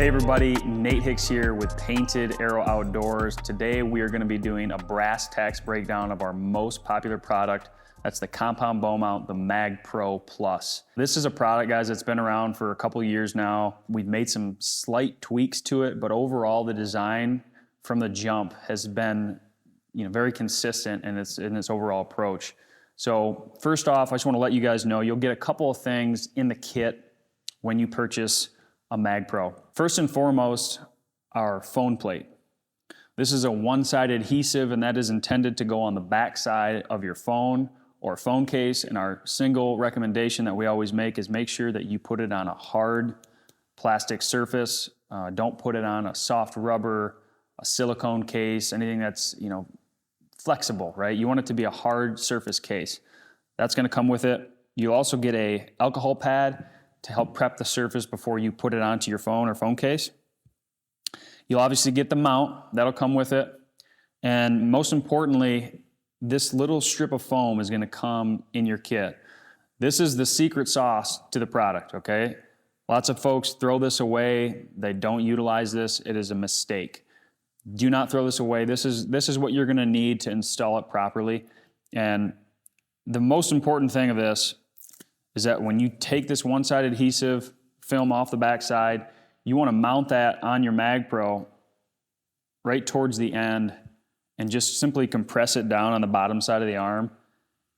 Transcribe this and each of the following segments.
Hey everybody, Nate Hicks here with Painted Arrow Outdoors. Today we are going to be doing a brass tacks breakdown of our most popular product. That's the compound bow mount, the Mag Pro Plus. This is a product, guys, that's been around for a couple years now. We've made some slight tweaks to it, but overall the design from the jump has been very consistent in its overall approach. So first off, I just want to let you guys know you'll get a couple of things in the kit when you purchase a Mag Pro. First and foremost, our phone plate. This is a one-side adhesive, and that is intended to go on the back side of your phone or phone case. And our single recommendation that we always make is make sure that you put it on a hard plastic surface. Don't put it on a soft rubber, a silicone case, anything that's flexible, right? You want it to be a hard surface case. That's going to come with it. You'll also get a alcohol pad to help prep the surface before you put it onto your phone or phone case. You'll obviously get the mount, that'll come with it. And most importantly, this little strip of foam is gonna come in your kit. This is the secret sauce to the product, okay? Lots of folks throw this away, they don't utilize this, it is a mistake. Do not throw this away. This is what you're gonna need to install it properly. And the most important thing of this is that when you take this one-side adhesive film off the backside, you want to mount that on your Mag Pro right towards the end and just simply compress it down on the bottom side of the arm.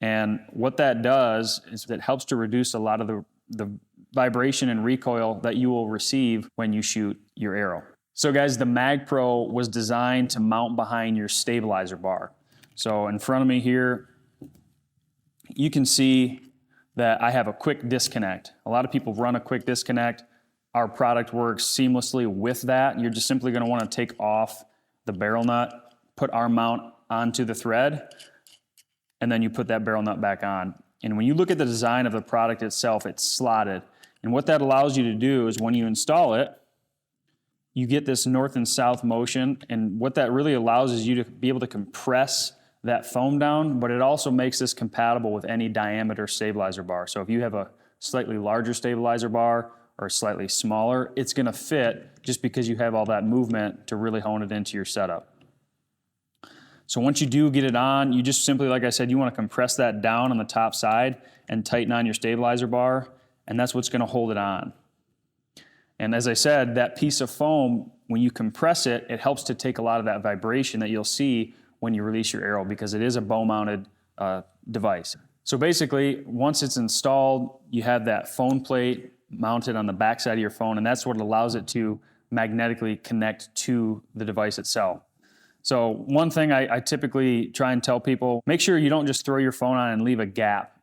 And what that does is it helps to reduce a lot of the vibration and recoil that you will receive when you shoot your arrow. So guys, the Mag Pro was designed to mount behind your stabilizer bar. So in front of me here, you can see that I have a quick disconnect. A lot of people run a quick disconnect. Our product works seamlessly with that. You're just simply gonna wanna take off the barrel nut, put our mount onto the thread, and then you put that barrel nut back on. And when you look at the design of the product itself, it's slotted. And what that allows you to do is when you install it, you get this north and south motion. And what that really allows is you to be able to compress that foam down, but it also makes this compatible with any diameter stabilizer bar. So if you have a slightly larger stabilizer bar or slightly smaller, it's gonna fit just because you have all that movement to really hone it into your setup. So once you do get it on, you just simply, like I said, you wanna compress that down on the top side and tighten on your stabilizer bar, and that's what's gonna hold it on. And as I said, that piece of foam, when you compress it, it helps to take a lot of that vibration that you'll see when you release your arrow, because it is a bow mounted device. So basically, once it's installed, you have that phone plate mounted on the back side of your phone, and that's what allows it to magnetically connect to the device itself. So one thing I typically try and tell people, make sure you don't just throw your phone on and leave a gap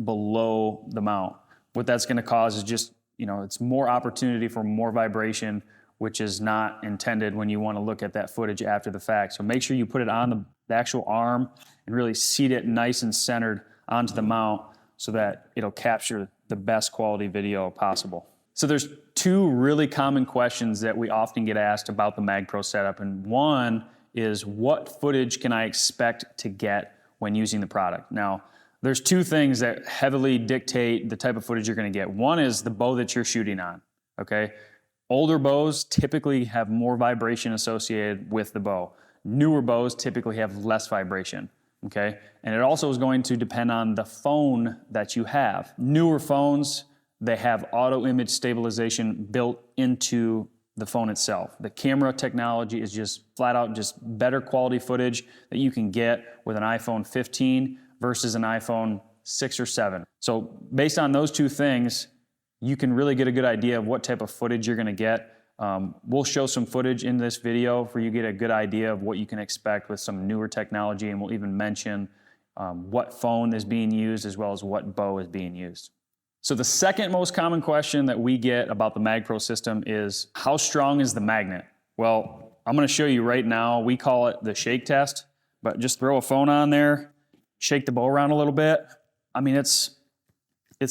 below the mount. What that's gonna cause is just, it's more opportunity for more vibration, which is not intended when you want to look at that footage after the fact. So make sure you put it on the actual arm and really seat it nice and centered onto the mount so that it'll capture the best quality video possible. So there's two really common questions that we often get asked about the Mag Pro setup. And one is, what footage can I expect to get when using the product? Now, there's two things that heavily dictate the type of footage you're going to get. One is the bow that you're shooting on, okay? Older bows typically have more vibration associated with the bow. Newer bows typically have less vibration, okay? And it also is going to depend on the phone that you have. Newer phones, they have auto image stabilization built into the phone itself. The camera technology is just flat out just better quality footage that you can get with an iPhone 15 versus an iPhone 6 or 7. So based on those two things, you can really get a good idea of what type of footage you're gonna get. We'll show some footage in this video for you to get a good idea of what you can expect with some newer technology, and we'll even mention what phone is being used as well as what bow is being used. So the second most common question that we get about the Mag Pro system is, how strong is the magnet? Well, I'm gonna show you right now. We call it the shake test, but just throw a phone on there, shake the bow around a little bit. I mean, it's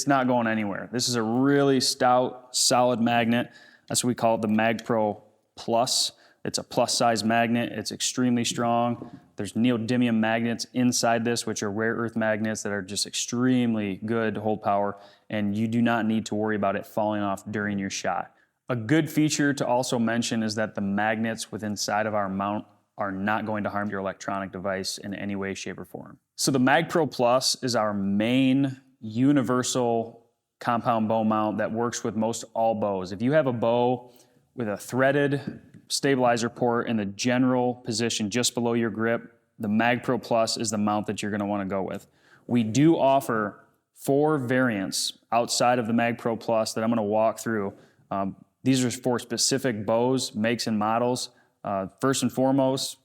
not going anywhere. This is a really stout, solid magnet. That's what we call it, the Mag Pro Plus. It's a plus size magnet. It's extremely strong. There's neodymium magnets inside this, which are rare earth magnets that are just extremely good to hold power, and you do not need to worry about it falling off during your shot. A good feature to also mention is that the magnets within inside of our mount are not going to harm your electronic device in any way, shape, or form. So the MagPro Plus is our main universal compound bow mount that works with most all bows. If you have a bow with a threaded stabilizer port in the general position just below your grip, the MagPro Plus is the mount that you're going to want to go with. We do offer 4 variants outside of the MagPro Plus that I'm going to walk through. These are for specific bows, makes, and models. First and foremost,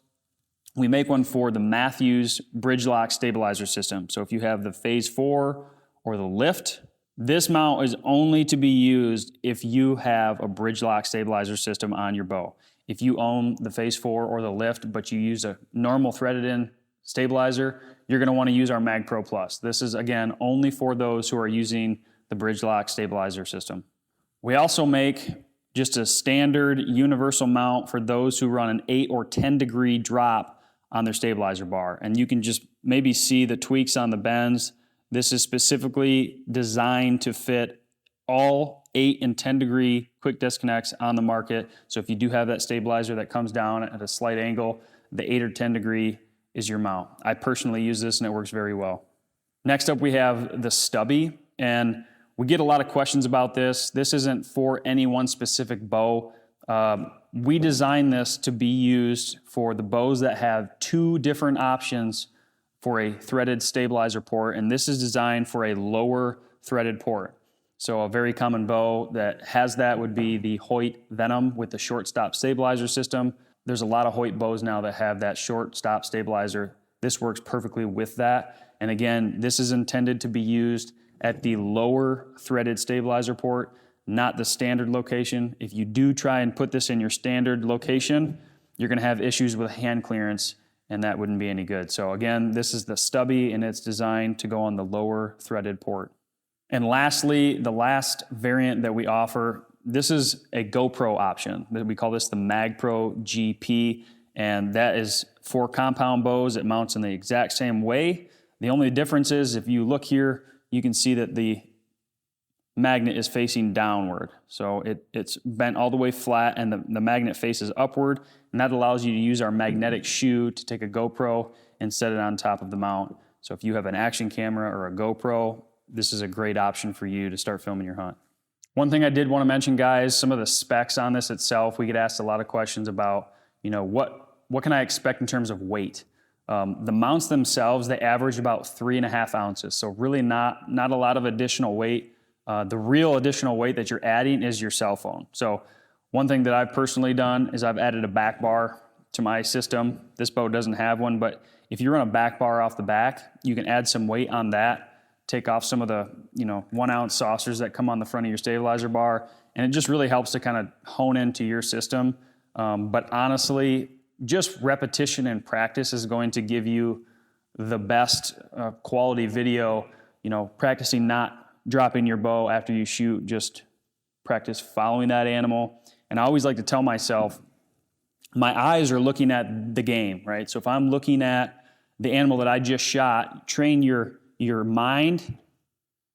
we make one for the Mathews Bridge Lock Stabilizer System. So if you have the Phase 4 or the Lift, this mount is only to be used if you have a Bridge Lock Stabilizer System on your bow. If you own the Phase 4 or the Lift, but you use a normal threaded-in stabilizer, you're going to want to use our MagPro Plus. This is, again, only for those who are using the Bridge Lock Stabilizer System. We also make just a standard universal mount for those who run an 8 or 10 degree drop on their stabilizer bar. And you can just maybe see the tweaks on the bends. This is specifically designed to fit all 8 and 10 degree quick disconnects on the market. So if you do have that stabilizer that comes down at a slight angle, the 8 or 10 degree is your mount. I personally use this and it works very well. Next up, we have the Stubby, and we get a lot of questions about this. This isn't for any one specific bow. We designed this to be used for the bows that have 2 different options for a threaded stabilizer port, and this is designed for a lower threaded port. So a very common bow that has that would be the Hoyt Venom with the short stop stabilizer system. There's a lot of Hoyt bows now that have that short stop stabilizer. This works perfectly with that. And again, this is intended to be used at the lower threaded stabilizer port, not the standard location. If you do try and put this in your standard location, you're going to have issues with hand clearance, and that wouldn't be any good. So again, this is the Stubby, and it's designed to go on the lower threaded port. And lastly, the last variant that we offer, this is a GoPro option. We call this the MagPro GP, and that is for compound bows. It mounts in the exact same way. The only difference is if you look here, you can see that the magnet is facing downward. So it's bent all the way flat, and the magnet faces upward, and that allows you to use our magnetic shoe to take a GoPro and set it on top of the mount. So if you have an action camera or a GoPro, this is a great option for you to start filming your hunt. One thing I did want to mention, guys, some of the specs on this itself. We get asked a lot of questions about, what can I expect in terms of weight? The mounts themselves, they average about 3.5 ounces. So really not a lot of additional weight. The real additional weight that you're adding is your cell phone. So one thing that I've personally done is I've added a back bar to my system. This bow doesn't have one, but if you run a back bar off the back, you can add some weight on that, take off some of the 1 ounce saucers that come on the front of your stabilizer bar, and it just really helps to kind of hone into your system. But honestly, just repetition and practice is going to give you the best quality video. Practicing not dropping your bow after you shoot, just practice following that animal. And I always like to tell myself, my eyes are looking at the game, right? So if I'm looking at the animal that I just shot, train your mind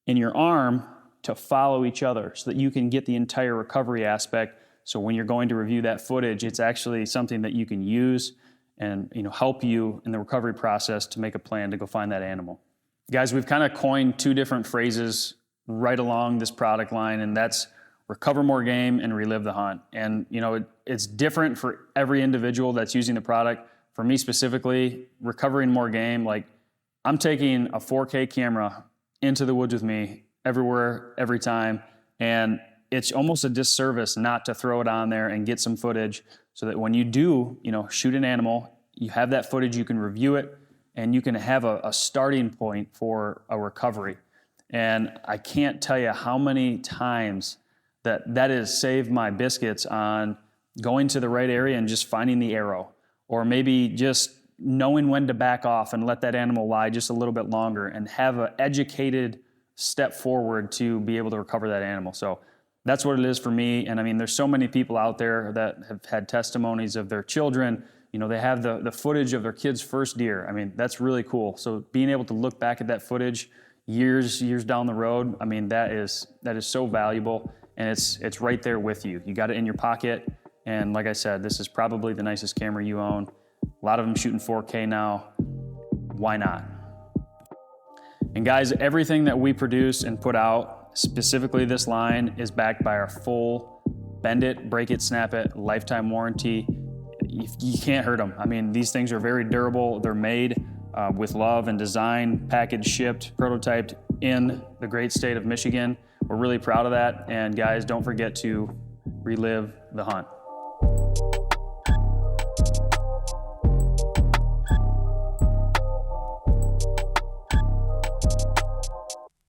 and your arm to follow each other so that you can get the entire recovery aspect. So when you're going to review that footage, it's actually something that you can use and help you in the recovery process to make a plan to go find that animal. Guys, we've kind of coined 2 different phrases right along this product line, and that's recover more game and relive the hunt. And it's different for every individual that's using the product. For me specifically, recovering more game, like I'm taking a 4K camera into the woods with me everywhere, every time, and it's almost a disservice not to throw it on there and get some footage so that when you do, shoot an animal, you have that footage, you can review it, and you can have a starting point for a recovery. And I can't tell you how many times that has saved my biscuits on going to the right area and just finding the arrow, or maybe just knowing when to back off and let that animal lie just a little bit longer and have an educated step forward to be able to recover that animal. So that's what it is for me. And I mean, there's so many people out there that have had testimonies of their children. They have the footage of their kid's first deer. I mean, that's really cool. So being able to look back at that footage years down the road, I mean, that is so valuable. and it's right there with you. You got it in your pocket, and like I said, this is probably the nicest camera you own. A lot of them shooting 4K now. Why not? And guys, everything that we produce and put out, specifically this line, is backed by our full bend it, break it, snap it, lifetime warranty. You can't hurt them. I mean, these things are very durable. They're made with love and design, packaged, shipped, prototyped in the great state of Michigan. We're really proud of that. And guys, don't forget to relive the hunt.